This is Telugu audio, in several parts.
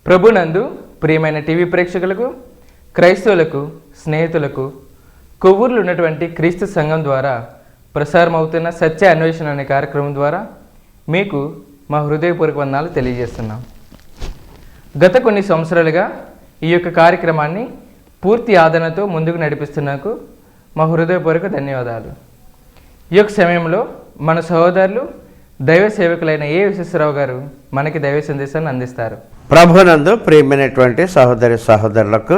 ప్రభునందు ప్రియమైన టీవీ ప్రేక్షకులకు, క్రైస్తవులకు, స్నేహితులకు, కొవ్వూరులో ఉన్నటువంటి క్రీస్తు సంఘం ద్వారా ప్రసారం అవుతున్న సత్య అన్వేషణ అనే కార్యక్రమం ద్వారా మీకు మా హృదయపూర్వక వందనాలు తెలియజేస్తున్నాం. గత కొన్ని సంవత్సరాలుగా ఈ యొక్క కార్యక్రమాన్ని పూర్తి ఆదరణతో ముందుకు నడిపిస్తున్నందుకు మా హృదయపూర్వక ధన్యవాదాలు. ఈ యొక్క సమయంలో మన సహోదరులు దైవ సేవకులైన ఏ విశ్వేశ్వరరావు గారు మనకి దైవ సందేశాన్ని అందిస్తారు. ప్రభునందు ప్రియమైనటువంటి సహోదరి సహోదరులకు,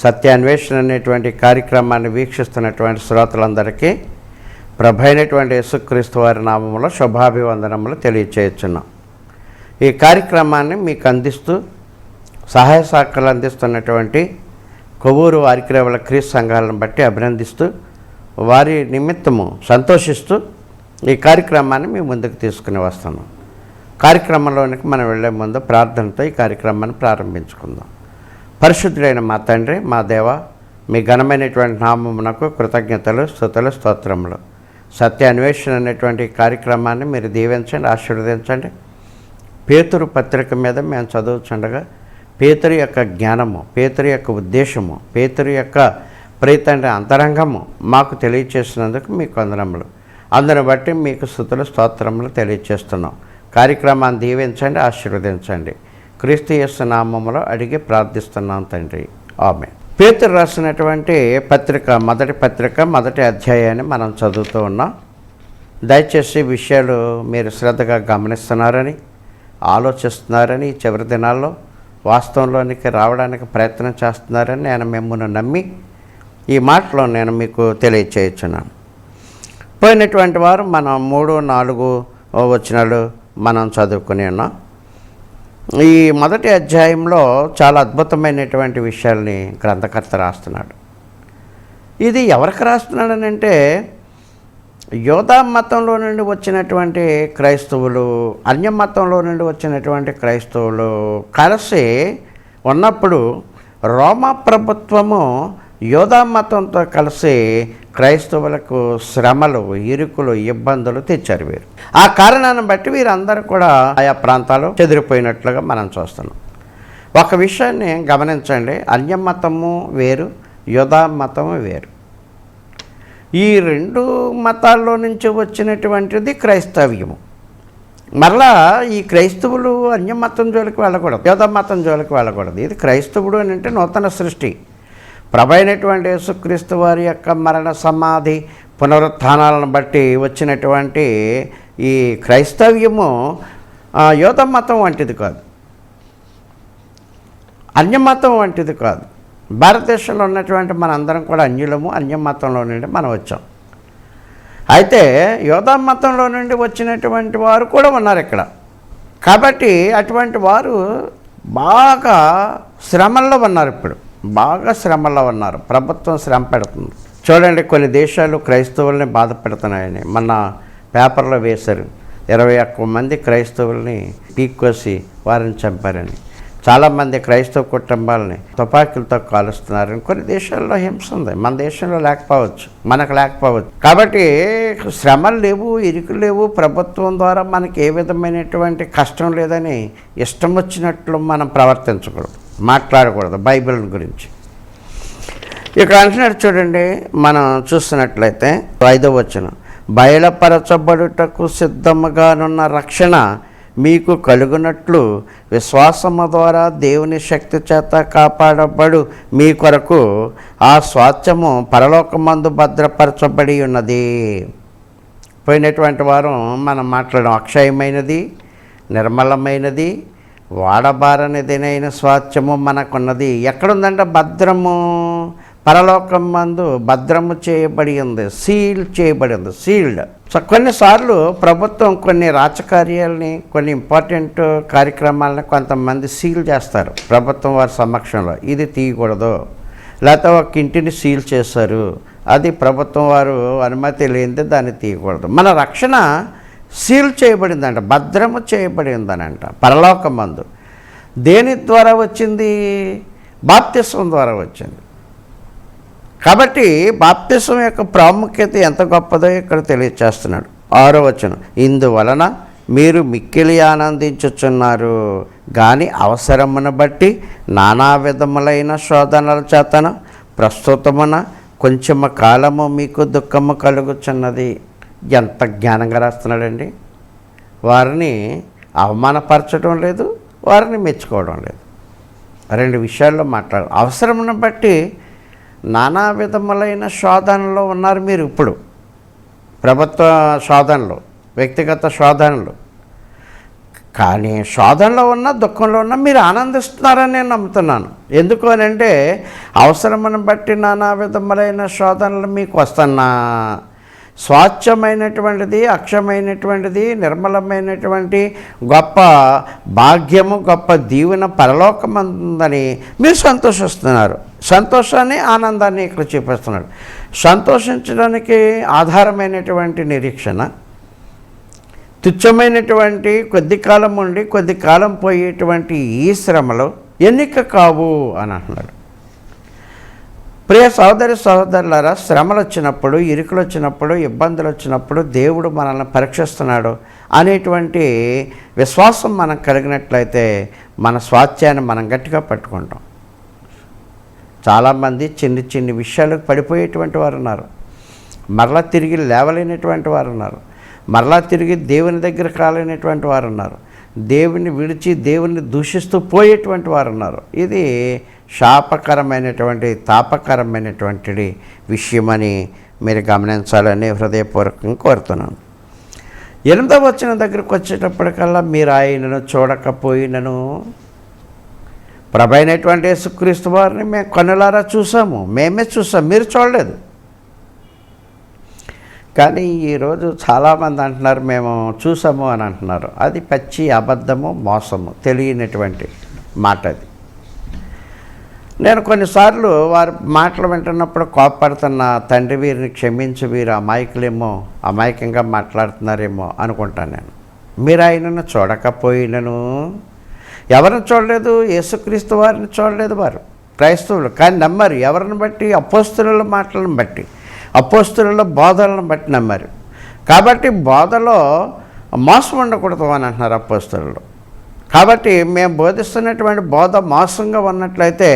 సత్యాన్వేషణ అనేటువంటి కార్యక్రమాన్ని వీక్షిస్తున్నటువంటి శ్రోతలందరికీ ప్రభు అయినటువంటి యేసుక్రీస్తు వారి నామములో శుభాభివందనములు తెలియచేస్తున్నాం. ఈ కార్యక్రమాన్ని మీకు అందిస్తూ సహాయ సహకారాలు అందిస్తున్నటువంటి కొవ్వూరు వారికిరేవుల క్రీస్తు సంఘాలను బట్టి అభినందిస్తూ వారి నిమిత్తము సంతోషిస్తూ ఈ కార్యక్రమాన్ని మీ ముందుకు తీసుకుని వస్తున్నాం. కార్యక్రమంలోనికి మనం వెళ్ళే ముందు ప్రార్థనతో ఈ కార్యక్రమాన్ని ప్రారంభించుకుందాం. పరిశుద్ధుడైన మా తండ్రి, మా దేవ, మీ ఘనమైనటువంటి నామమునకు కృతజ్ఞతలు, స్తుతులు, స్తోత్రములు. సత్య అన్వేషణ అనేటువంటి కార్యక్రమాన్ని మీరు దీవించండి, ఆశీర్వదించండి. పేతురు పత్రిక మీద మేము చదువుతుండగా పేతురు యొక్క జ్ఞానము, పేతురు యొక్క ఉద్దేశము, పేతురు యొక్క ప్రీతండి అంతరంగము మాకు తెలియచేసినందుకు మీకు వందనములు. అందుని బట్టి మీకు స్తుతులు, స్తోత్రములు తెలియచేస్తున్నాం. కార్యక్రమాన్ని దీవించండి, ఆశీర్వదించండి. క్రీస్తు యేసు నామములో అడిగి ప్రార్థిస్తున్నాం తండ్రి, ఆమేన్. పేతురు రాసినటువంటి పత్రిక, మొదటి అధ్యాయాన్ని మనం చదువుతూ ఉన్నాం. దయచేసి విషయాలు మీరు శ్రద్ధగా గమనిస్తున్నారని, ఆలోచిస్తున్నారని, చివరి దినాల్లో వాస్తవంలోనికి రావడానికి ప్రయత్నం చేస్తున్నారని నేను మిమ్మల్ని నమ్మి ఈ మాటలో నేను మీకు తెలియచేయుచున్నాను. పోయినటువంటి వారు మనం 3, 4 వచనాలు మనం చదువుకుని ఉన్నాం. ఈ మొదటి అధ్యాయంలో చాలా అద్భుతమైనటువంటి విషయాల్ని గ్రంథకర్త రాస్తున్నాడు. ఇది ఎవరికి రాస్తున్నాడని అంటే, యోధా మతంలో నుండి వచ్చినటువంటి క్రైస్తవులు, అన్య మతంలో నుండి వచ్చినటువంటి క్రైస్తవులు కలిసి ఉన్నప్పుడు రోమా ప్రభుత్వము యోధా మతంతో కలిసి క్రైస్తవులకు శ్రమలు, ఇరుకులు, ఇబ్బందులు తెచ్చారు వీరు. ఆ కారణాన్ని బట్టి వీరందరూ కూడా ఆయా ప్రాంతాలు చెదిరిపోయినట్లుగా మనం చూస్తున్నాం. ఒక విషయాన్ని గమనించండి, అన్య మతము వేరు, యోధా మతము వేరు. ఈ రెండు మతాల్లో నుంచి వచ్చినటువంటిది క్రైస్తవ్యము. మరలా ఈ క్రైస్తవులు అన్య మతం జోలికి వెళ్ళకూడదు, యోధా మతం జోలికి వెళ్ళకూడదు. ఇది క్రైస్తవుడు అని అంటే నూతన సృష్టి. ప్రభు అయినటువంటి యేసుక్రీస్తు వారి యొక్క మరణ, సమాధి, పునరుత్థానాలను బట్టి వచ్చినటువంటి ఈ క్రైస్తవ్యము యోధ మతం వంటిది కాదు, అన్యమతం వంటిది కాదు. భారతదేశంలో ఉన్నటువంటి మనందరం కూడా అన్యులము, అన్య మతంలో నుండి మనం వచ్చాం. అయితే యోధా మతంలో నుండి వచ్చినటువంటి వారు కూడా ఉన్నారు ఇక్కడ. కాబట్టి అటువంటి వారు బాగా శ్రమల్లో ఉన్నారు, ఇప్పుడు బాగా శ్రమల్లో ఉన్నారు. ప్రభుత్వం శ్రమ పెడుతుంది. చూడండి, కొన్ని దేశాలు క్రైస్తవుల్ని బాధ పెడుతున్నాయని మొన్న పేపర్లో వేశారు. 21 మంది క్రైస్తవుల్ని పీక్కోసి వారిని చంపారని. చాలామంది క్రైస్తవ కుటుంబాలని తుపాకీలతో కాలుస్తున్నారని. కొన్ని దేశాల్లో హింస ఉంది, మన దేశంలో లేకపోవచ్చు, మనకు లేకపోవచ్చు. కాబట్టి శ్రమలు లేవు, ఇరుకులు లేవు. ప్రభుత్వం ద్వారా మనకి ఏ విధమైనటువంటి కష్టం లేదని ఇష్టం వచ్చినట్లు మనం ప్రవర్తించకూడదు, మాట్లాడకూడదు బైబిల్ గురించి. ఇక్కడ అంటున్నాడు చూడండి, మనం చూస్తున్నట్లయితే 5వ వచనం, బయలుపరచబడుటకు సిద్ధముగానున్న రక్షణ మీకు కలుగునట్లు విశ్వాసము ద్వారా దేవుని శక్తి చేత కాపాడబడు మీ కొరకు ఆ స్వాస్థ్యము పరలోకమందు భద్రపరచబడి ఉన్నది. పోయినటువంటి వారం మనం మాట్లాడడం అక్షయమైనది, నిర్మలమైనది, వాడబారనిదైన స్వాస్థ్యము మనకున్నది. ఎక్కడుందంటే భద్రము, పరలోకమందు భద్రము చేయబడి ఉంది, సీల్ చేయబడి ఉంది, సీల్డ్. సో కొన్నిసార్లు ప్రభుత్వం కొన్ని రాజకార్యాలని, కొన్ని ఇంపార్టెంట్ కార్యక్రమాలని కొంతమంది సీల్ చేస్తారు ప్రభుత్వం వారి సమక్షంలో. ఇది తీయకూడదు, లేకపోతే ఒక ఇంటిని సీల్ చేశారు, అది ప్రభుత్వం వారు అనుమతి లేనిది, దాన్ని తీయకూడదు. మన రక్షణ సీల్ చేయబడిందంట, భద్రము చేయబడిందనంట పరలోకమందు. దేని ద్వారా వచ్చింది? బాప్తిస్మం ద్వారా వచ్చింది. కాబట్టి బాప్తిస్మం యొక్క ప్రాముఖ్యత ఎంత గొప్పదో ఇక్కడ తెలియచేస్తున్నాడు. 6వ వచనం, ఇందువలన మీరు మిక్కిలి ఆనందించుచున్నారు. కానీ అవసరమును బట్టి నానా విధములైన శోధనల చేతన ప్రస్తుతమున కొంచెము కాలము మీకు దుఃఖము కలుగుచున్నది. ఎంత జ్ఞానంగా రాస్తున్నాడండి. వారిని అవమానపరచడం లేదు, వారిని మెచ్చుకోవడం లేదు. రెండు విషయాల్లో మాట్లాడాలి. అవసరమును బట్టి నానా విధములైన శోధనలో ఉన్నారు మీరు. ఇప్పుడు ప్రభుత్వ శోధనలు, వ్యక్తిగత శోధనలు, కానీ శోధనలో ఉన్న దుఃఖంలో ఉన్న మీరు ఆనందిస్తున్నారని నేను నమ్ముతున్నాను. ఎందుకు అని అంటే అవసరమును బట్టి నానా విధములైన శోధనలు మీకు వస్తున్నా స్వాచ్ఛమైనటువంటిది, అక్షమైనటువంటిది, నిర్మలమైనటువంటి గొప్ప భాగ్యము, గొప్ప దీవెన పరలోకమందని మీరు సంతోషిస్తున్నారు. సంతోషాన్ని, ఆనందాన్ని ఇక్కడ చూపిస్తున్నాడు. సంతోషించడానికి ఆధారమైనటువంటి నిరీక్షణ తుచ్చమైనటువంటి కొద్ది కాలం ఉండి కొద్ది కాలం పోయేటువంటి ఈ శ్రమలో ఎన్నిక కావు అని అంటున్నాడు. ప్రియ సహోదరి సహోదరులారా, శ్రమలు వచ్చినప్పుడు, ఇరుకులు వచ్చినప్పుడు, ఇబ్బందులు వచ్చినప్పుడు దేవుడు మనల్ని పరీక్షిస్తున్నాడు అనేటువంటి విశ్వాసం మనం కలిగినట్లయితే మన స్వాస్థ్యాన్ని మనం గట్టిగా పట్టుకుంటాం. చాలామంది చిన్ని చిన్ని విషయాలకు పడిపోయేటువంటి వారు ఉన్నారు. మరలా తిరిగి లేవలేనటువంటి వారు ఉన్నారు. మరలా తిరిగి దేవుని దగ్గరకు రాలేనటువంటి వారు ఉన్నారు. దేవుని విడిచి దేవుని దూషిస్తూ పోయేటువంటి వారు ఉన్నారు. ఇది శాపకరమైనటువంటి, తాపకరమైనటువంటి విషయమని మీరు గమనించాలని హృదయపూర్వకంగా కోరుతున్నాను. 8వ వచనం దగ్గరకు వచ్చేటప్పటికల్లా మీరు ఆయనను చూడకపోయినను, ప్రభు అయినటువంటి యేసుక్రీస్తు వారిని మేము కన్నులారా చూసాము, మేమే చూసాం, మీరు చూడలేదు. కానీ ఈరోజు చాలామంది అంటున్నారు మేము చూసాము అని అంటున్నారు. అది పచ్చి అబద్ధము, మోసము, తెలియనటువంటి మాట అది. నేను కొన్నిసార్లు వారి మాటలు వింటున్నప్పుడు కోపడుతున్న తండ్రి వీరిని క్షమించి, వీరు అమాయకులేమో, అమాయకంగా మాట్లాడుతున్నారేమో అనుకుంటాను నేను. మీరు ఆయనను చూడకపోయినను, ఎవరిని చూడలేదు? యేసుక్రీస్తు వారిని చూడలేదు వారు, క్రైస్తవులు. కానీ నమ్మారు. ఎవరిని బట్టి? అపోస్తలుల మాటలను బట్టి, అపోస్తలుల బోధనలను బట్టి నమ్మారు. కాబట్టి బోధలో మోసం ఉండకూడదు అని అంటున్నారు అపోస్తలులు. కాబట్టి మేము బోధిస్తున్నటువంటి బోధ మోసంగా ఉన్నట్లయితే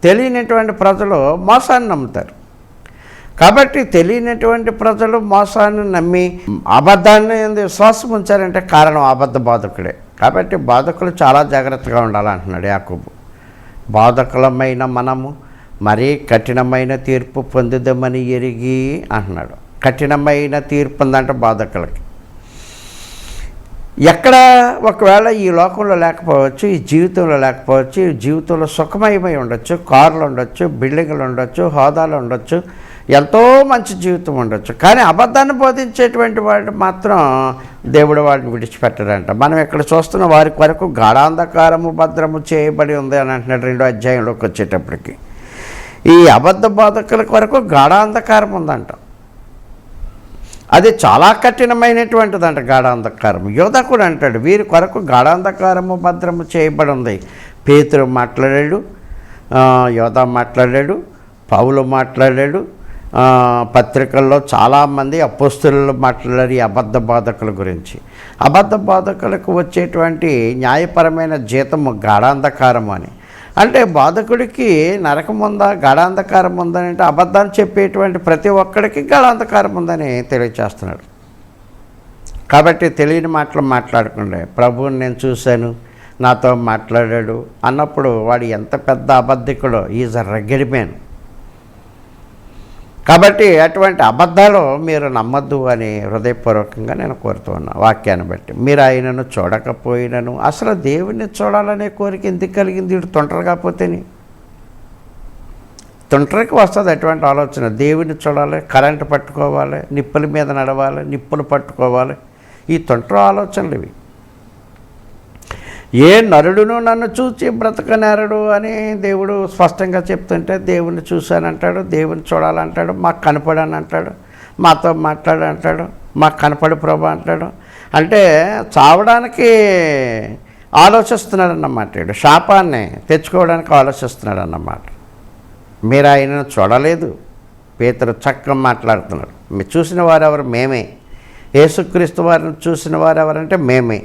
తెలియనటువంటి ప్రజలు మోసాన్ని నమ్ముతారు. కాబట్టి తెలియనటువంటి ప్రజలు మోసాన్ని నమ్మి అబద్ధాన్ని విశ్వాసం ఉంచారంటే కారణం అబద్ధ బోధకుడే. కాబట్టి బోధకులు చాలా జాగ్రత్తగా ఉండాలంటున్నాడు యాకోబు. బోధకులమైన మనము మరీ కఠినమైన తీర్పు పొందుదామని ఎరిగి అంటున్నాడు. కఠినమైన తీర్పు ఉందంట బోధకులకి. ఎక్కడ ఒకవేళ ఈ లోకంలో లేకపోవచ్చు, ఈ జీవితంలో లేకపోవచ్చు, ఈ జీవితంలో సుఖమయమై ఉండొచ్చు, కార్లు ఉండొచ్చు, బిల్డింగ్లు ఉండొచ్చు, హోదాలు ఉండొచ్చు, ఎంతో మంచి జీవితం ఉండొచ్చు. కానీ అబద్ధాన్ని బోధించేటువంటి వాడు మాత్రం దేవుడు వాడిని విడిచిపెట్టడంట. మనం ఇక్కడ చూస్తున్న వారి వరకు గాఢాంధకారము భద్రము చేయబడి ఉంది అని అంటున్నాడు 2వ అధ్యాయంలోకి వచ్చేటప్పటికి. ఈ అబద్ధ బోధకుల వరకు గాఢాంధకారం ఉందంట. అది చాలా కఠినమైనటువంటిదంట గాఢాంధకారం. యోధ కూడా అంటాడు వీరి కొరకు గాఢాంధకారము భద్రము చేయబడి ఉంది. పేతురు మాట్లాడాడు, యోధ మాట్లాడాడు, పౌలు మాట్లాడాడు, పత్రికల్లో చాలామంది అపోస్తలులు మాట్లాడారు ఈ అబద్ధ బోధకుల గురించి. అబద్ధ బోధకులకు వచ్చేటువంటి న్యాయపరమైన జీతము గాఢాంధకారము అని. అంటే బోధకుడికి నరకం ఉందా, గాఢాంధకారం ఉందని అంటే అబద్ధాన్ని చెప్పేటువంటి ప్రతి ఒక్కడికి గాఢాంధకారం ఉందని తెలియచేస్తున్నాడు. కాబట్టి తెలియని మాటలు మాట్లాడకుండా ప్రభువుని నేను చూశాను, నాతో మాట్లాడాడు అన్నప్పుడు వాడు ఎంత పెద్ద అబద్ధికుడో, ఈజ్ అ రగ్గెడ్ మ్యాన్. కాబట్టి అటువంటి అబద్ధాలు మీరు నమ్మద్దు అని హృదయపూర్వకంగా నేను కోరుతున్నా. వాక్యాన్ని బట్టి మీరు ఆయనను చూడకపోయినను, అసలు దేవుణ్ణి చూడాలనే కోరిక ఎందుకు కలిగింది? వీడు తొంటరి కాకపోతేని తొంటరికి వస్తుంది అటువంటి ఆలోచన. దేవుణ్ణి చూడాలి, కరెంటు పట్టుకోవాలి, నిప్పుల మీద నడవాలి, నిప్పులు పట్టుకోవాలి, ఈ తొంటరి ఆలోచనలు ఇవి. ఏ నరుడును నన్ను చూచి బ్రతకనేరడు అని దేవుడు స్పష్టంగా చెప్తుంటే దేవుణ్ణి చూశానంటాడు, దేవుని చూడాలంటాడు, మాకు కనపడని అంటాడు, మాతో మాట్లాడు అంటాడు, మాకు కనపడి ప్రభు అంటాడు. అంటే చావడానికి ఆలోచిస్తున్నాడు అన్నమాట. వీడు శాపాన్ని తెచ్చుకోవడానికి ఆలోచిస్తున్నాడు అన్నమాట. మీరు ఆయనను చూడలేదు. పేతురు చక్కగా మాట్లాడుతున్నాడు. మీరు చూసిన వారెవరు? మేమే. యేసుక్రీస్తు వారిని చూసిన వారెవరంటే మేమే.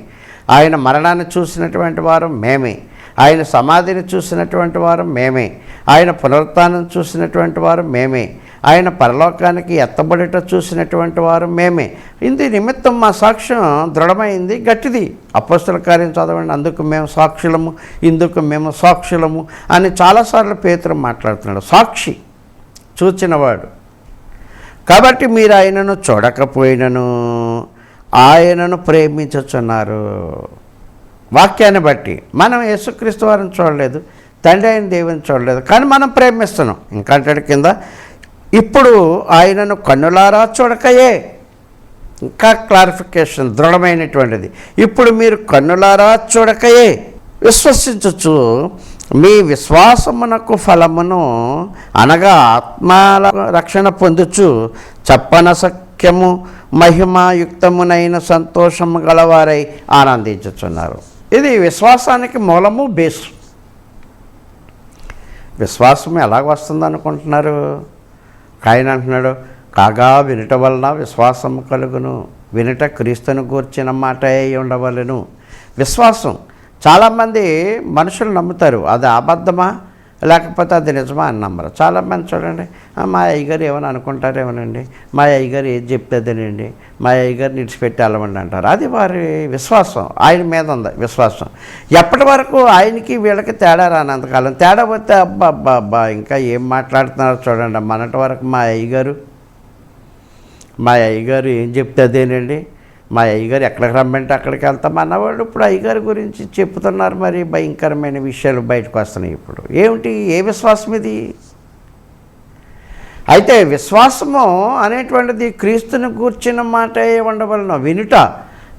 ఆయన మరణాన్ని చూసినటువంటి వారు మేమే, ఆయన సమాధిని చూసినటువంటి వారు మేమే, ఆయన పునరుత్థానం చూసినటువంటి వారు మేమే, ఆయన పరలోకానికి ఎత్తబడిట చూసినటువంటి వారు మేమే. ఇందు నిమిత్తం మా సాక్ష్యం దృఢమైంది, గట్టిది. అపొస్తలుల కార్యం చదవండి, అందుకు మేము సాక్షులము, ఇందుకు మేము సాక్షులము అని చాలాసార్లు పేతురు మాట్లాడుతున్నాడు. సాక్షి, చూచినవాడు. కాబట్టి మీరు ఆయనను చూడకపోయినను ఆయనను ప్రేమించుచున్నారు. వాక్యాన్ని బట్టి మనం యేసుక్రీస్తు వారిని చూడలేదు, తండ్రి అయిన దేవుని చూడలేదు, కానీ మనం ప్రేమిస్తున్నాం. ఇంకా అంటాడు కింద, ఇప్పుడు ఆయనను కన్నులారా చూడకయే. ఇంకా క్లారిఫికేషన్ దృఢమైనటువంటిది. ఇప్పుడు మీరు కన్నులారా చూడకయే విశ్వసించచ్చు మీ విశ్వాసమునకు ఫలమును అనగా ఆత్మాల రక్షణ పొందుచు చెప్పనసఖ్యము మహిమాయుక్తమునైన సంతోషము గలవారై ఆనందించుచున్నారు. ఇది విశ్వాసానికి మూలము, బేస్. విశ్వాసం ఎలాగ వస్తుంది అనుకుంటున్నారు? ఆయన అంటున్నాడు, కాగా వినుట వలన విశ్వాసము కలుగును, వినుట క్రీస్తును గూర్చిన మాట అయి ఉండవలెను. విశ్వాసం చాలామంది మనుషులు నమ్ముతారు, అది అబద్ధమా లేకపోతే అది నిజమా అని నమ్మరు. చాలామంది చూడండి, మా అయ్యగారు ఏమని అనుకుంటారేమోనండి, మా అయ్యగారు ఏది చెప్తుందేనండి, మా అయ్యగారు నిడిచిపెట్టి వెళ్ళమండి అంటారు. అది వారి విశ్వాసం, ఆయన మీద ఉంది విశ్వాసం. ఎప్పటి వరకు ఆయనకి వీళ్ళకి తేడా రానంతకాలం. తేడా పోతే అబ్బా అబ్బా అబ్బా ఇంకా ఏం మాట్లాడుతున్నారో చూడండి. మనటి వరకు మా అయ్యగారు ఏం చెప్తుందేనండి, మా అయ్యగారు ఎక్కడికి రమ్మంటే అక్కడికి వెళ్తాం అన్నవాడు ఇప్పుడు అయ్యగారి గురించి చెప్తున్నారు. మరి భయంకరమైన విషయాలు బయటకు వస్తున్నాయి. ఇప్పుడు ఏమిటి, ఏ విశ్వాసం ఇది? అయితే విశ్వాసము అనేటువంటిది క్రీస్తుని కూర్చిన మాట ఉండవలను.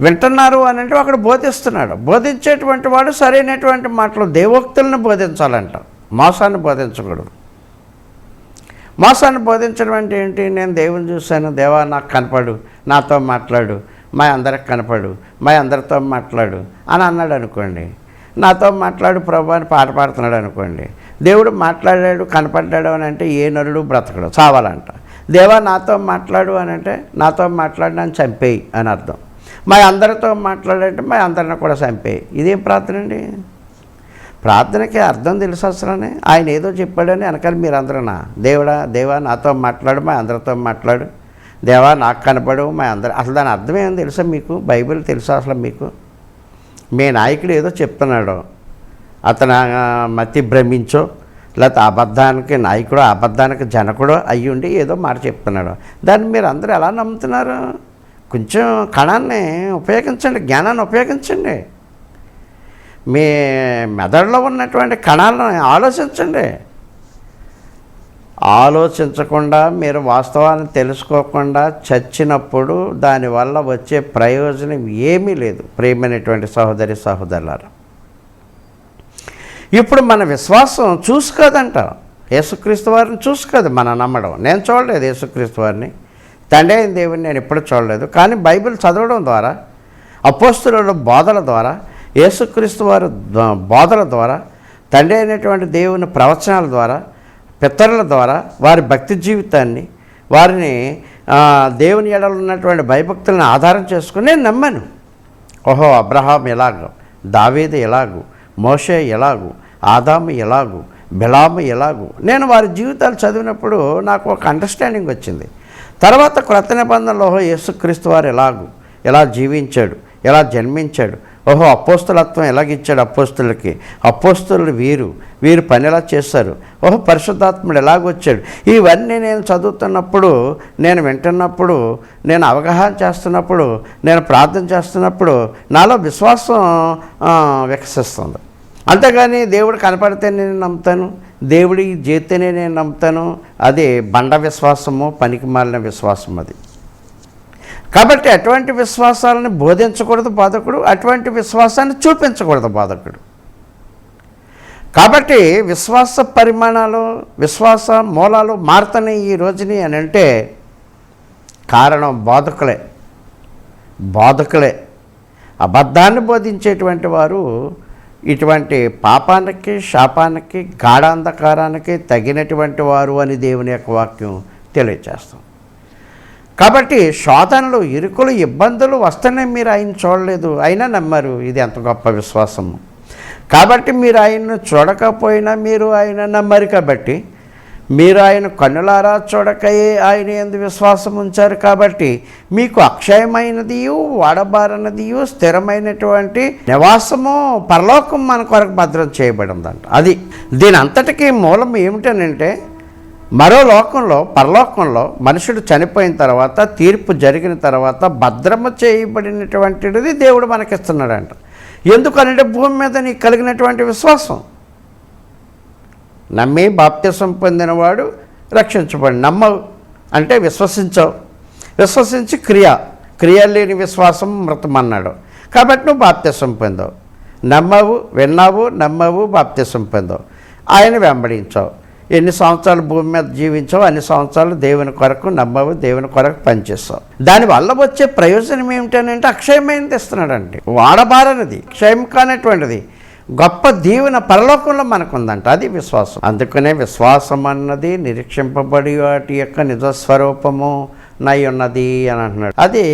వింటున్నారు అని అంటే అక్కడ బోధిస్తున్నాడు. బోధించేటువంటి వాడు సరైనటువంటి మాటలు, దేవోక్తులను బోధించాలంట, మోసాన్ని బోధించకూడదు. మోసాన్ని బోధించడం అంటే ఏంటి? నేను దేవుని చూశాను, దేవా నాకు కనపడు, నాతో మాట్లాడు, మా అందరికి కనపడు, మా అందరితో మాట్లాడు అని అన్నాడు అనుకోండి. నాతో మాట్లాడు ప్రభు అని పాట పాడుతున్నాడు అనుకోండి. దేవుడు మాట్లాడాడు, కనపడ్డాడు అని అంటే ఏ నరుడు బ్రతకడు, చావాలంట. దేవా నాతో మాట్లాడు అని అంటే నాతో మాట్లాడినని చంపేయి అని అర్థం. మా అందరితో మాట్లాడంటే మా అందరిని కూడా చంపేయి. ఇదేం ప్రార్థన అండి? ప్రార్థనకి అర్థం తెలుసు అసలనే. ఆయన ఏదో చెప్పాడని వెనకాల మీరందరూనా, దేవా నాతో మాట్లాడు, మా అందరితో మాట్లాడు, దేవా నాకు కనపడు, మా అందరు. అసలు దాని అర్థం ఏమో తెలుసా మీకు? బైబిల్ తెలుసా అసలు మీకు? మీ నాయకుడు ఏదో చెప్తున్నాడు, అతను మతి భ్రమించో లేకపోతే అబద్ధానికి నాయకుడు, అబద్ధానికి జనకుడు అయ్యుండి ఏదో మాట చెప్తున్నాడు. దాన్ని మీరు అందరూ ఎలా నమ్ముతున్నారు? కొంచెం కణాన్ని ఉపయోగించండి, జ్ఞానాన్ని ఉపయోగించండి. మీ మెదడులో ఉన్నటువంటి కణాలను ఆలోచించండి. ఆలోచించకుండా మీరు వాస్తవాన్ని తెలుసుకోకుండా చచ్చినప్పుడు దానివల్ల వచ్చే ప్రయోజనం ఏమీ లేదు. ప్రియమైనటువంటి సహోదరి సహోదరులారా, ఇప్పుడు మన విశ్వాసం చూసుకోదంట. యేసుక్రీస్తు వారిని చూసుకోదు మన నమ్మడం. నేను చూడలేదు యేసుక్రీస్తు వారిని, తండ్రి అయిన దేవుని నేను ఎప్పుడు చూడలేదు. కానీ బైబిల్ చదవడం ద్వారా, అపోస్తలుల బోధల ద్వారా, యేసుక్రీస్తు వారి బోధల ద్వారా, తండ్రి అయినటువంటి దేవుని ప్రవచనాల ద్వారా, పితరుల ద్వారా వారి భక్తి జీవితాన్ని, వారిని దేవుని ఎడలు ఉన్నటువంటి భయభక్తులను ఆధారం చేసుకుని నేను నమ్మాను. ఓహో, అబ్రహాం ఎలాగూ, దావీదు ఎలాగూ, మోషే ఎలాగూ, ఆదాము ఎలాగూ, బిలాము ఎలాగూ, నేను వారి జీవితాలు చదివినప్పుడు నాకు ఒక అండర్స్టాండింగ్ వచ్చింది. తర్వాత క్రొత్త నిబంధనలో యేసుక్రీస్తు వారు ఎలాగూ, ఎలా జీవించాడు, ఎలా జన్మించాడు, ఓహో అపోస్తలత్వం ఎలాగిచ్చాడు అపోస్తలకి, అపోస్తలు వీరు పని ఎలా చేశారు, ఓహో పరిశుద్ధాత్ముడు ఎలాగొచ్చాడు. ఇవన్నీ నేను చదువుతున్నప్పుడు, నేను వింటున్నప్పుడు, నేను అవగాహన చేస్తున్నప్పుడు, నేను ప్రార్థన చేస్తున్నప్పుడు నాలో విశ్వాసం వికసిస్తుంది. అంతేగాని దేవుడు కనపడితే నేను నమ్ముతాను, దేవుడి చేస్తేనే నేను నమ్ముతాను, అది బండ విశ్వాసము, పనికి మాలిన విశ్వాసం అది. కాబట్టి అటువంటి విశ్వాసాలను బోధించకూడదు బోధకుడు, అటువంటి విశ్వాసాన్ని చూపించకూడదు బోధకుడు. కాబట్టి విశ్వాస పరిమాణాలు, విశ్వాస మూలాలు మారుతున్నాయి ఈ రోజుని అని అంటే కారణం బోధకులే. అబద్ధాన్ని బోధించేటువంటి వారు ఇటువంటి పాపానికి, శాపానికి, గాఢాంధకారానికి తగినటువంటి వారు అని దేవుని యొక్క వాక్యం తెలియజేస్తాం. కాబట్టి శోధనలు, ఇరుకులు, ఇబ్బందులు వస్తేనే మీరు ఆయన చూడలేదు, అయినా నమ్మారు. ఇది ఎంత గొప్ప విశ్వాసము. కాబట్టి మీరు ఆయన్ను చూడకపోయినా మీరు ఆయన నమ్మారు. కాబట్టి మీరు ఆయన కన్నులారా చూడకయే ఆయన యందు విశ్వాసం ఉంచారు. కాబట్టి మీకు అక్షయమైనదియు, వాడబారనదియు, స్థిరమైనటువంటి నివాసము, పరలోకం మన కొరకు భద్రం చేయబడిందంట. అది దీని అంతటికీ మూలం ఏమిటనంటే, మరో లోకంలో, పరలోకంలో మనుషుడు చనిపోయిన తర్వాత, తీర్పు జరిగిన తర్వాత భద్రము చేయబడినటువంటిది దేవుడు మనకిస్తున్నాడంట. ఎందుకనంటే భూమి మీద నీకు కలిగినటువంటి విశ్వాసం. నమ్మి బాప్తిసం పొందినవాడు రక్షించబడి. నమ్మవు అంటే విశ్వసించవు, విశ్వసించి క్రియ లేని విశ్వాసం మృతం అన్నాడు. కాబట్టి నువ్వు బాప్తిసం పొందావు. నమ్మవు, విన్నావు, నమ్మవు, బాప్తిసం పొందావు. ఆయన వెంబడించావు. ఎన్ని సంవత్సరాలు భూమి మీద జీవించావు, అన్ని సంవత్సరాలు దేవుని కొరకు నమ్మవు, దేవుని కొరకు పనిచేస్తావు. దానివల్ల వచ్చే ప్రయోజనం ఏమిటనంటే అక్షయమైనది ఇస్తున్నాడండి. వాడబారనిది, క్షయం కానటువంటిది గొప్ప దీవెన పరలోకంలో మనకుందంట. అది విశ్వాసం. అందుకనే విశ్వాసం అన్నది నిరీక్షింపబడి వాటి యొక్క నిజస్వరూపము నై ఉన్నది అని అంటున్నాడు. అది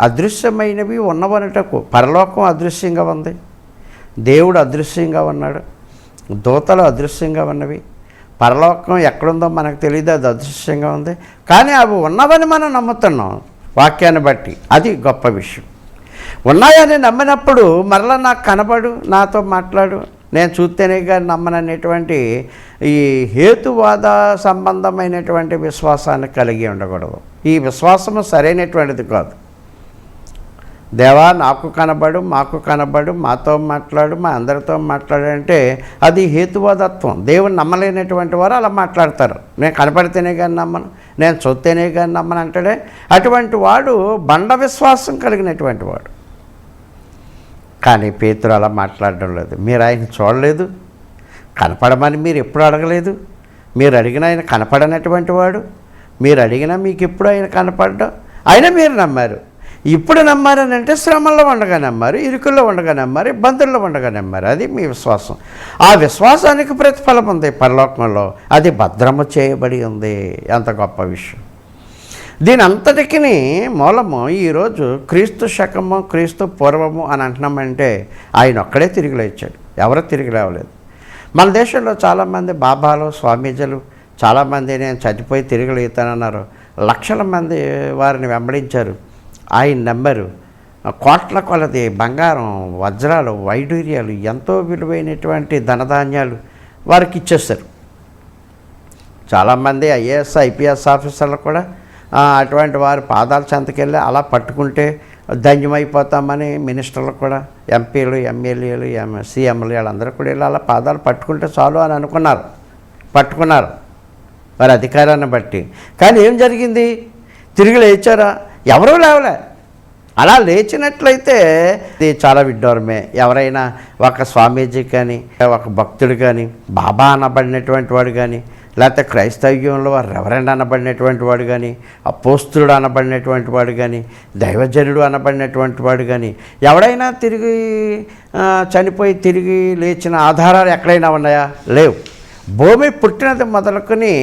అదృశ్యమైనవి ఉన్నవనటకు. పరలోకం అదృశ్యంగా ఉంది, దేవుడు అదృశ్యంగా ఉన్నాడు, దూతలు అదృశ్యంగా ఉన్నవి. పరలోకం ఎక్కడుందో మనకు తెలియదు, అది అదృశ్యంగా ఉంది. కానీ అవి ఉన్నవని మనం నమ్ముతున్నాం వాక్యాన్ని బట్టి. అది గొప్ప విషయం. ఉన్నాయని నమ్మినప్పుడు మరలా నాకు కనబడు, నాతో మాట్లాడు, నేను చూస్తేనే కానీ నమ్మననేటువంటి ఈ హేతువాద సంబంధమైనటువంటి విశ్వాసాన్ని కలిగి ఉండకూడదు. ఈ విశ్వాసము సరైనటువంటిది కాదు. దేవా నాకు కనబడు, మాకు కనబడు, మాతో మాట్లాడు, మా అందరితో మాట్లాడంటే అది హేతువాదత్వం. దేవుని నమ్మలేనటువంటి వారు అలా మాట్లాడతారు. నేను కనపడితేనే కానీ నమ్మను, నేను చూస్తేనే కానీ నమ్మను అంటాడే. అటువంటి వాడు బండ విశ్వాసం కలిగినటువంటి వాడు. కానీ పేతురు అలా మాట్లాడడం లేదు. మీరు ఆయన చూడలేదు, కనపడమని మీరు ఎప్పుడు అడగలేదు. మీరు అడిగిన ఆయన కనపడనటువంటి వాడు. మీరు అడిగినా మీకు ఎప్పుడు ఆయన కనపడ్డా, అయినా మీరు నమ్మారు. ఇప్పుడు నమ్మారని అంటే శ్రమల్లో ఉండగా నమ్మారు, ఇరుకుల్లో ఉండగా నమ్మారు, ఇబ్బందుల్లో ఉండగా నమ్మారు. అది మీ విశ్వాసం. ఆ విశ్వాసానికి ప్రతిఫలం ఉంది పరలోకంలో. అది భద్రము చేయబడి ఉంది. ఎంత గొప్ప విషయం. దీని అంతటికి మూలము ఈరోజు క్రీస్తు శకము, క్రీస్తు పూర్వము అని అంటున్నామంటే ఆయన ఒక్కడే తిరిగి లేచాడు, ఎవరూ తిరిగి లేవలేదు. మన దేశంలో చాలామంది బాబాలు, స్వామీజీలు చాలామంది నేను చనిపోయి తిరిగి లేతానన్నారు. లక్షల మంది వారిని వెంబడించారు, ఆయన నమ్మారు. కోట్ల కొలది బంగారం, వజ్రాలు, వైడూర్యాలు, ఎంతో విలువైనటువంటి ధనధాన్యాలు వారికి ఇచ్చేస్తారు. చాలామంది ఐఏఎస్, ఐపీఎస్ ఆఫీసర్లు కూడా అటువంటి వారి పాదాల చెంతకెళ్ళి అలా పట్టుకుంటే ధన్యమైపోతామని మినిస్టర్లు కూడా, ఎంపీలు, ఎమ్మెల్యేలు, సీఎంలు వాళ్ళందరూ కూడా వెళ్ళి అలా పాదాలు పట్టుకుంటే చాలు అని పట్టుకున్నారు వారి అధికారాన్ని బట్టి. కానీ ఏం జరిగింది? తిరిగి లేచారా? ఎవరూ లేవలే. అలా లేచినట్లయితే ఇది చాలా విడ్డూరమే. ఎవరైనా ఒక స్వామీజీ కానీ, ఒక భక్తుడు కానీ, బాబా అనబడినటువంటి వాడు కానీ, లేకపోతే క్రైస్తవ్యంలో రెవరెండ్ అనబడినటువంటి వాడు కానీ, అపోస్తులుడు అనబడినటువంటి వాడు కానీ, దైవజనుడు అనబడినటువంటి వాడు కానీ, ఎవడైనా తిరిగి చనిపోయి తిరిగి లేచిన ఆధారాలు ఎక్కడైనా ఉన్నాయా? లేవు. భూమి పుట్టినది మొదలుకొని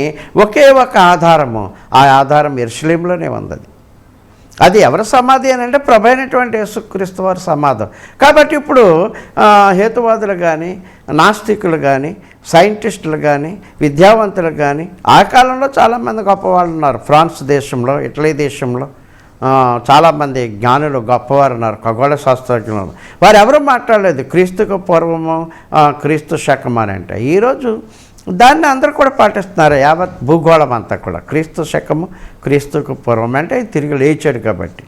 ఒకే ఒక ఆధారము. ఆ ఆధారం యెరూషలేములోనే ఉంది. అది ఎవరి సమాధి అని అంటే ప్రభు అయినటువంటి యేసుక్రీస్తు వారి సమాధం. కాబట్టి ఇప్పుడు హేతువాదులు కానీ, నాస్తికులు కానీ, సైంటిస్టులు కానీ, విద్యావంతులు కానీ, ఆ కాలంలో చాలామంది గొప్పవాళ్ళు ఉన్నారు. ఫ్రాన్స్ దేశంలో, ఇటలీ దేశంలో చాలామంది జ్ఞానులు గొప్పవారు ఉన్నారు, ఖగోళ శాస్త్రజ్ఞులు. వారు ఎవరు మాట్లాడలేదు క్రీస్తుకు పూర్వము, క్రీస్తు శకం అని అంటే. ఈరోజు దాన్ని అందరూ కూడా పాటిస్తున్నారు. యావత్ భూగోళం అంతా కూడా క్రీస్తు శకము, క్రీస్తుకు పూర్వం అంటే తిరిగి లేచాడు. కాబట్టి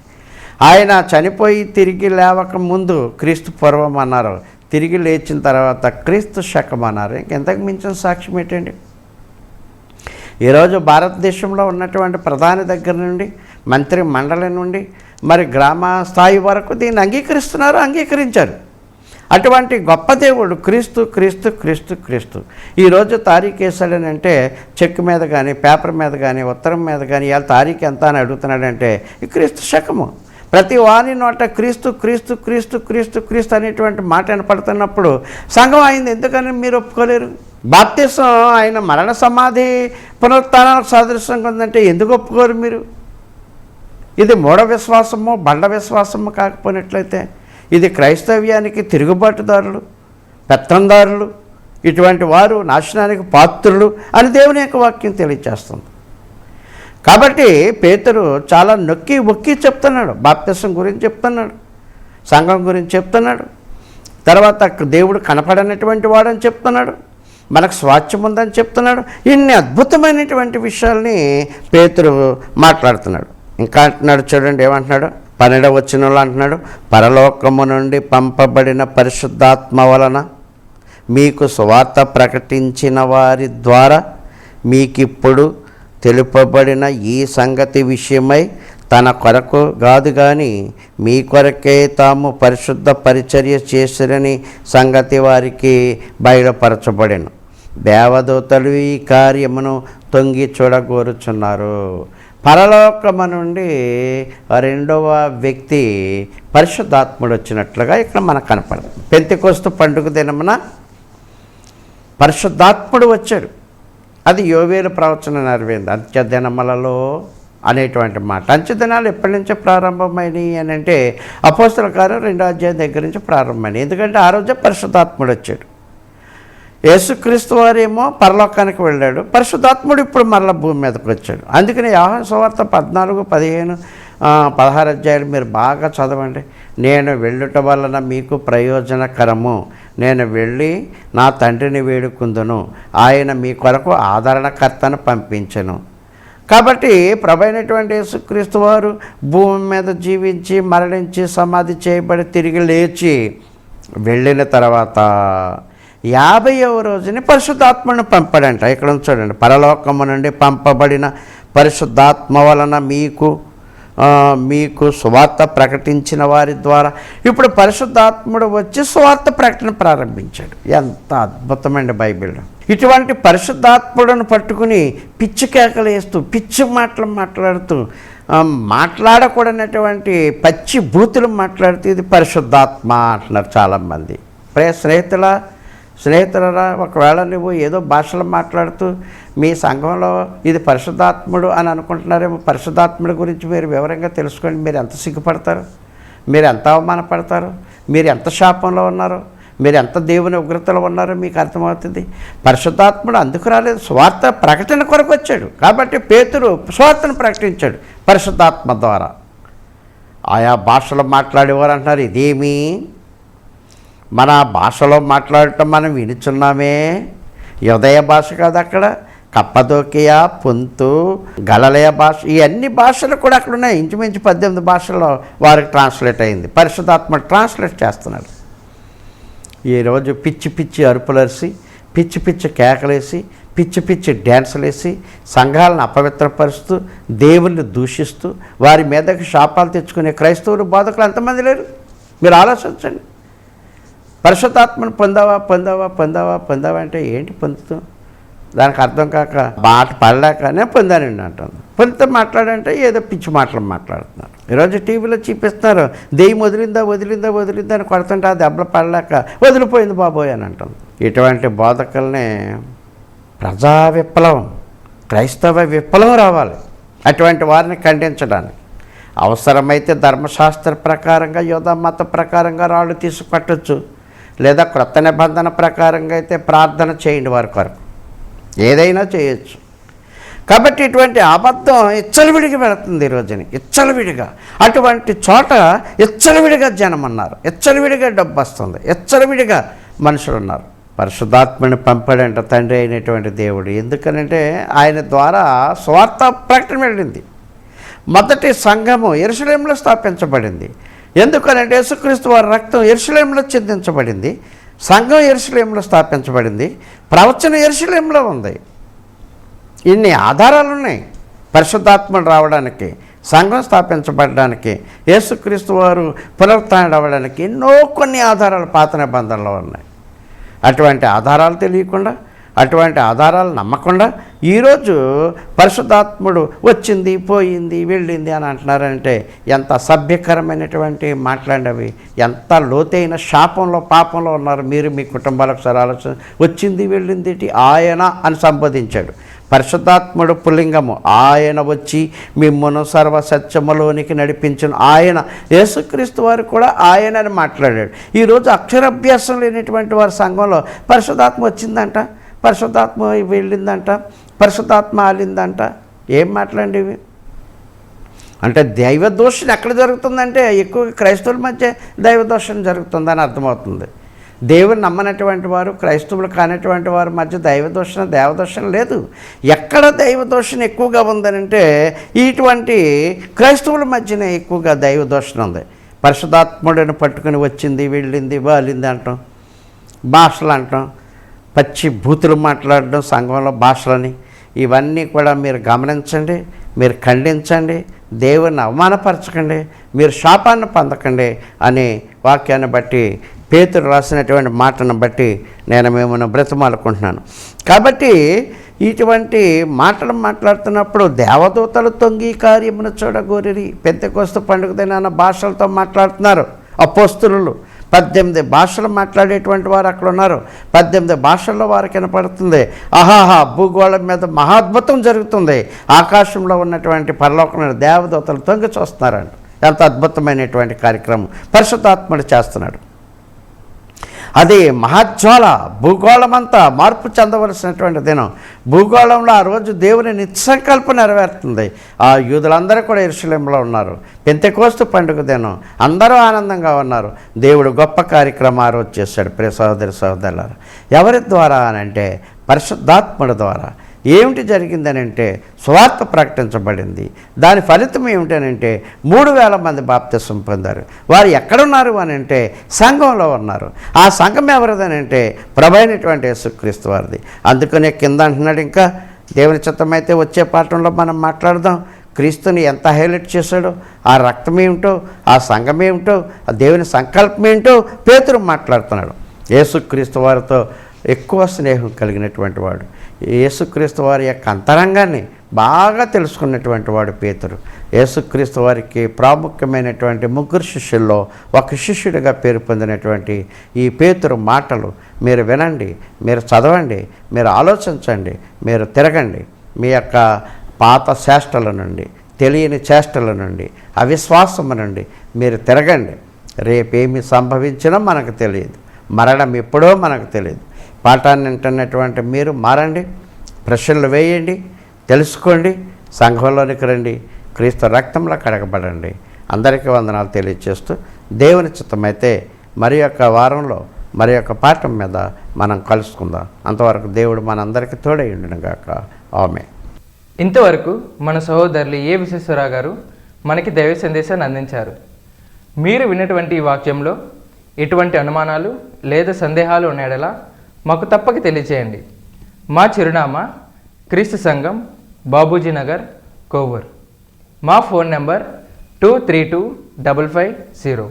ఆయన చనిపోయి తిరిగి లేవక ముందు క్రీస్తు పూర్వం అన్నారు, తిరిగి లేచిన తర్వాత క్రీస్తు శకం అన్నారు. ఇంకెంతకు మించిన సాక్ష్యం ఏంటండి? ఈరోజు భారతదేశంలో ఉన్నటువంటి ప్రధాని దగ్గర నుండి, మంత్రి మండలి నుండి, మరి గ్రామ స్థాయి వరకు దీన్ని అంగీకరించారు. అటువంటి గొప్ప దేవుడు క్రీస్తు, క్రీస్తు, క్రీస్తు, క్రీస్తు. ఈరోజు తారీఖు వేసాడని అంటే చెక్ మీద కానీ, పేపర్ మీద కానీ, ఉత్తరం మీద కానీ ఇవాళ తారీఖు ఎంత అని అడుగుతున్నాడంటే ఈ క్రీస్తు శకము. ప్రతి వాని నోట క్రీస్తు, క్రీస్తు, క్రీస్తు, క్రీస్తు, క్రీస్తు అనేటువంటి మాట వినపడుతున్నప్పుడు సంఘం అయింది. ఎందుకని మీరు ఒప్పుకోలేరు? బాప్తిసం ఆయన మరణ సమాధి పునరుత్థానానికి సాదృశ్యంగా ఉందంటే ఎందుకు ఒప్పుకోరు మీరు? ఇది మూఢ విశ్వాసమో బండ విశ్వాసమో కాకపోయినట్లయితే ఇది క్రైస్తవ్యానికి తిరుగుబాటుదారులు, పెత్తందారులు, ఇటువంటి వారు నాశనానికి పాత్రులు అని దేవుని యొక్క వాక్యం తెలియజేస్తుంది. కాబట్టి పేతురు చాలా నొక్కి ఒక్కి చెప్తున్నాడు, బాప్తిసం గురించి చెప్తున్నాడు, సంఘం గురించి చెప్తున్నాడు, తర్వాత దేవుడు కనపడనటువంటి వాడని చెప్తున్నాడు, మనకు స్వాస్థ్యం ఉందని చెప్తున్నాడు. ఇన్ని అద్భుతమైనటువంటి విషయాల్ని పేతురు మాట్లాడుతున్నాడు. ఇంకా అంటున్నాడు, చూడండి ఏమంటున్నాడు, 12వ వచనంలో అంటున్నాడు, పరలోకము నుండి పంపబడిన పరిశుద్ధాత్మ వలన మీకు సువార్త ప్రకటించిన వారి ద్వారా మీకిప్పుడు తెలుపబడిన ఈ సంగతి విషయమై తన కొరకు కాదు కానీ మీ కొరకే తాము పరిశుద్ధ పరిచర్య చేసిరని సంగతి వారికి బయలుపరచబడెను. దేవదూతలు ఈ కార్యమును తొంగి చూడగోరుచున్నారు. పరలోకము నుండి రెండవ వ్యక్తి పరిశుద్ధాత్ముడు వచ్చినట్లుగా ఇక్కడ మనకు కనపడదు. పెంతెకొస్తు పండుగ దినమున పరిశుద్ధాత్ముడు వచ్చాడు. అది యోవేలు ప్రవచన నెరవేరింది. అంత్యదినములలో అనేటువంటి మాట. అంత్యదినాలు ఎప్పటి నుంచో ప్రారంభమైనవి అని అంటే అపోస్తల కార్యం 2వ అధ్యాయం దగ్గర నుంచి ప్రారంభమైనవి. ఎందుకంటే ఆ రోజే పరిశుద్ధాత్ముడు వచ్చాడు. యేసుక్రీస్తు వారేమో పరలోకానికి వెళ్ళాడు, పరిశుద్ధాత్ముడు ఇప్పుడు మరలా భూమి మీదకి వచ్చాడు. అందుకని యోహాను సువార్త 14, 15, 16 అధ్యాయులు మీరు బాగా చదవండి. నేను వెళ్ళుట వలన మీకు ప్రయోజనకరము, నేను వెళ్ళి నా తండ్రిని వేడుకుందును, ఆయన మీ కొరకు ఆదరణకర్తను పంపించెను. కాబట్టి ప్రభైనటువంటి యేసుక్రీస్తు వారు భూమి మీద జీవించి మరణించి సమాధి చేయబడి తిరిగి లేచి వెళ్ళిన తర్వాత 50వ రోజుని పరిశుద్ధాత్మను పంపాడంట. ఇక్కడ చూడండి, పరలోకము నుండి పంపబడిన పరిశుద్ధాత్మ వలన మీకు సువార్త ప్రకటించిన వారి ద్వారా ఇప్పుడు పరిశుద్ధాత్ముడు వచ్చి సువార్త ప్రకటన ప్రారంభించాడు. ఎంత అద్భుతమైన బైబిల్! ఇటువంటి పరిశుద్ధాత్ముడును పట్టుకుని పిచ్చి కేకలు వేస్తూ పిచ్చి మాటలు మాట్లాడుతూ మాట్లాడకూడనటువంటి పచ్చి బూతులు మాట్లాడుతూ ఇది పరిశుద్ధాత్మ అంటున్నారు చాలామంది. స్నేహితులరా, ఒకవేళ నువ్వు ఏదో భాషలో మాట్లాడుతూ మీ సంఘంలో ఇది పరిశుద్ధాత్ముడు అని అనుకుంటున్నారేమో. పరిశుద్ధాత్ముడి గురించి మీరు వివరంగా తెలుసుకోండి. మీరు ఎంత సిగ్గుపడతారు, మీరు ఎంత అవమానపడతారు, మీరు ఎంత శాపంలో ఉన్నారో, మీరు ఎంత దేవుని ఉగ్రతలో ఉన్నారో మీకు అర్థమవుతుంది. పరిశుద్ధాత్ముడు అందుకు రాలేదు, స్వార్థ ప్రకటన కొరకు వచ్చాడు. కాబట్టి పేతురు స్వార్థను ప్రకటించాడు పరిశుద్ధాత్మ ద్వారా. ఆయా భాషలో మాట్లాడేవారు అంటున్నారు, ఇదేమీ మన భాషలో మాట్లాడటం మనం వినుచున్నామే. యోదయ భాష కాదు, అక్కడ కప్పదోకియా, పుంతు, గలలయ భాష, ఈ అన్ని భాషలు కూడా అక్కడ ఉన్నాయి. ఇంచుమించు 18 భాషల్లో వారికి ట్రాన్స్లేట్ అయింది. పరిశుద్ధాత్మ ట్రాన్స్లేట్ చేస్తున్నాడు. ఈరోజు పిచ్చి పిచ్చి అరుపులరిసి, పిచ్చి పిచ్చి కేకలేసి, పిచ్చి పిచ్చి డ్యాన్సులు వేసి సంఘాలను అపవిత్రపరుస్తూ దేవుణ్ణి దూషిస్తూ వారి మీదకి శాపాలు తెచ్చుకునే క్రైస్తవులు బోధకులు ఎంతమంది లేరు? మీరు ఆలోచించండి. పరిశుద్ధాత్మను పొందావా అంటే ఏంటి పొందుతూ? దానికి అర్థం కాక మాట పడలేకనే పొందానండి అంటుంది. పొందితే మాట్లాడంటే ఏదో పిచ్చి మాటలు మాట్లాడుతున్నారు. ఈరోజు టీవీలో చూపిస్తున్నారు, దెయ్యం వదిలిందా అని కొడుతుంటే ఆ దెబ్బలు పడలేక వదిలిపోయింది బాబోయ్ అని అంటుంది. ఇటువంటి బోధకుల్ని ప్రజా విప్లవం, క్రైస్తవ విప్లవం రావాలి అటువంటి వారిని ఖండించడానికి. అవసరమైతే ధర్మశాస్త్ర ప్రకారంగా, యోధా మత ప్రకారంగా రాళ్ళు తీసుకొట్టచ్చు, లేదా క్రొత్త నిబంధన ప్రకారంగా అయితే ప్రార్థన చేయండి వారి కొరకు, ఏదైనా చేయొచ్చు. కాబట్టి ఇటువంటి అబద్ధం ఇచ్చలవిడిగా వెళుతుంది ఈ రోజుని, ఇచ్చలవిడిగా. అటువంటి చోట ఇచ్చలవిడిగా జనం ఉన్నారు, ఇచ్చలవిడిగా డబ్బు వస్తుంది, ఇచ్చలవిడిగా మనుషులు ఉన్నారు. పరిశుద్ధాత్మని పంపాడంట తండ్రి అయినటువంటి దేవుడు. ఎందుకనంటే ఆయన ద్వారా స్వార్థ ప్రకటన వెళ్ళింది. మొదటి సంఘము యెరూషలేములో స్థాపించబడింది. ఎందుకనంటే యేసుక్రీస్తు వారి రక్తం యెరూషలేములో చిందించబడింది, సంఘం యెరూషలేములో స్థాపించబడింది, ప్రవచన యెరూషలేములో ఉంది. ఇన్ని ఆధారాలు ఉన్నాయి పరిశుద్ధాత్మను రావడానికి, సంఘం స్థాపించబడడానికి, యేసుక్రీస్తు వారు పునరుత్థానం అవ్వడానికి ఎన్నో కొన్ని ఆధారాలు పాత నిబంధనలో ఉన్నాయి. అటువంటి ఆధారాలు తెలియకుండా, అటువంటి ఆధారాలు నమ్మకుండా ఈరోజు పరిశుద్ధాత్ముడు వచ్చింది, పోయింది, వెళ్ళింది అని అంటున్నారంటే ఎంత అసభ్యకరమైనటువంటి మాట్లాడినవి, ఎంత లోతైన శాపంలో పాపంలో ఉన్నారు మీరు, మీ కుటుంబాలకు సరే ఆలోచన. వచ్చింది వెళ్ళింది ఆయన అని సంబోధించాడు. పరిశుద్ధాత్ముడు పుల్లింగము. ఆయన వచ్చి మిమ్మును సర్వసత్యములోనికి నడిపించును. ఆయన యేసుక్రీస్తు వారు కూడా ఆయన అని మాట్లాడాడు. ఈరోజు అక్షరాభ్యాసం లేనటువంటి వారి సంఘంలో పరిశుద్ధాత్మ వచ్చిందంట, పరిశుద్ధాత్మ వెళ్ళిందంట, పరిశుద్ధాత్మ ఆలిందంట. ఏం మాట్లాడండి ఇవి? అంటే దైవదోషణ ఎక్కడ జరుగుతుందంటే ఎక్కువ క్రైస్తవుల మధ్య దైవదోషణ జరుగుతుందని అర్థమవుతుంది. దేవుని నమ్మనటువంటి వారు, క్రైస్తవులు కానటువంటి వారి మధ్య దేవదోషణ లేదు. ఎక్కడ దైవదోషణ ఎక్కువగా ఉందనంటే ఇటువంటి క్రైస్తవుల మధ్యనే ఎక్కువగా దైవదోషణ ఉంది. పరిశుద్ధాత్ముడిని పట్టుకుని వచ్చింది, వెళ్ళింది, వాలింది అంటాం, భాషలు అంటాం, పచ్చి బూతులు మాట్లాడడం సంఘంలో భాషలని. ఇవన్నీ కూడా మీరు గమనించండి, మీరు ఖండించండి, దేవుని అవమానపరచకండి, మీరు శాపాన్ని పొందకండి అనే వాక్యాన్ని బట్టి, పేతురు రాసినటువంటి మాటను బట్టి నేను మిమ్మల్ని బ్రతిమాలుకుంటున్నాను. కాబట్టి ఇటువంటి మాటలు మాట్లాడుతున్నప్పుడు దేవదూతలు తొంగి కార్యమును చూడగోరిరి. పెంతెకొస్తు పండుగ దినాన భాషలతో మాట్లాడుతున్నారు అపోస్తలులు. 18 భాషలు మాట్లాడేటువంటి వారు అక్కడ ఉన్నారు. 18 భాషల్లో వారికి వినపడుతుంది. ఆహాహా, భూగోళం మీద మహాద్భుతం జరుగుతుంది. ఆకాశంలో ఉన్నటువంటి పరలోకంలో దేవదూతలు తొంగి చూస్తున్నారండి. ఎంత అద్భుతమైనటువంటి కార్యక్రమం పరిశుద్ధాత్ముడు చేస్తున్నాడు. అది మహాజ్వాల, భూగోళమంతా మార్పు చెందవలసినటువంటి దినం. భూగోళంలో ఆ రోజు దేవుని నిత్యసంకల్పం నెరవేరుతుంది. ఆ యూదులందరూ కూడా యెరూషలేములో ఉన్నారు. పెంతెకోస్తు పండుగ దినం, అందరూ ఆనందంగా ఉన్నారు. దేవుడు గొప్ప కార్యక్రమం ఆ రోజు చేశాడు. ప్రియ సహోదరి సహోదరులారా, ఎవరి ద్వారా అనంటే పరిశుద్ధాత్ముడి ద్వారా. ఏమిటి జరిగిందనంటే సువార్త ప్రకటించబడింది. దాని ఫలితం ఏమిటనంటే 3000 మంది బాప్తిసం పొందారు. వారు ఎక్కడున్నారు అని అంటే సంఘంలో ఉన్నారు. ఆ సంఘం ఎవరిదనంటే ప్రభైనటువంటి యేసుక్రీస్తు వారిది. అందుకనే కింద అంటున్నాడు, ఇంకా దేవుని చిత్తమైతే వచ్చే పాఠంలో మనం మాట్లాడదాం. క్రీస్తుని ఎంత హైలైట్ చేశాడో, ఆ రక్తం ఏమిటో, ఆ సంఘం ఏమిటో, ఆ దేవుని సంకల్పం ఏంటో పేతురు మాట్లాడుతున్నాడు. యేసుక్రీస్తు వారితో ఎక్కువ స్నేహం కలిగినటువంటి వాడు, యేసుక్రీస్తు వారి యొక్క అంతరంగాన్ని బాగా తెలుసుకున్నటువంటి వాడు పేతురు. యేసుక్రీస్తు వారికి ప్రాముఖ్యమైనటువంటి 3 శిష్యుల్లో ఒక శిష్యుడిగా పేరు పొందినటువంటి ఈ పేతురు మాటలు మీరు వినండి, మీరు చదవండి, మీరు ఆలోచించండి, మీరు తిరగండి. మీ యొక్క పాత చేష్టల నుండి, తెలియని చేష్టల నుండి, అవిశ్వాసము నుండి మీరు తిరగండి. రేపేమి సంభవించినా మనకు తెలియదు, మరణం ఎప్పుడో మనకు తెలియదు. పాఠాన్ని వింటున్నటువంటి మీరు మారండి, ప్రశ్నలు వేయండి, తెలుసుకోండి, సంఘంలోనికి రండి, క్రీస్తు రక్తంలో కడగబడండి. అందరికీ వందనాలు తెలియజేస్తూ దేవుని చిత్తమైతే మరి యొక్క వారంలో మరి యొక్క పాఠం మీద మనం కలుసుకుందాం. అంతవరకు దేవుడు మనందరికీ తోడై ఉండునుగాక. ఆమేన్. ఇంతవరకు మన సహోదరులు ఏ విశ్వేశ్వరరావు గారు మనకి దైవ సందేశాన్ని అందించారు. మీరు విన్నటువంటి ఈ వాక్యంలో ఎటువంటి అనుమానాలు లేదా సందేహాలు ఉన్నాయడలా మాకు తప్పక తెలియచేయండి. మా చిరునామా క్రీస్తు సంఘం, బాబూజీ నగర్, కోవూర్. మా phone number 232550.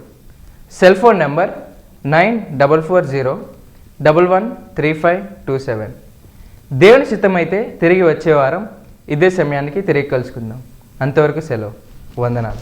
Cell phone number 9440113527. దేవుని చిత్తమైతే తిరిగి వచ్చే వారం ఇదే సమయానికి తిరిగి కలుసుకుందాం. అంతవరకు సెలవు. వందనాలు.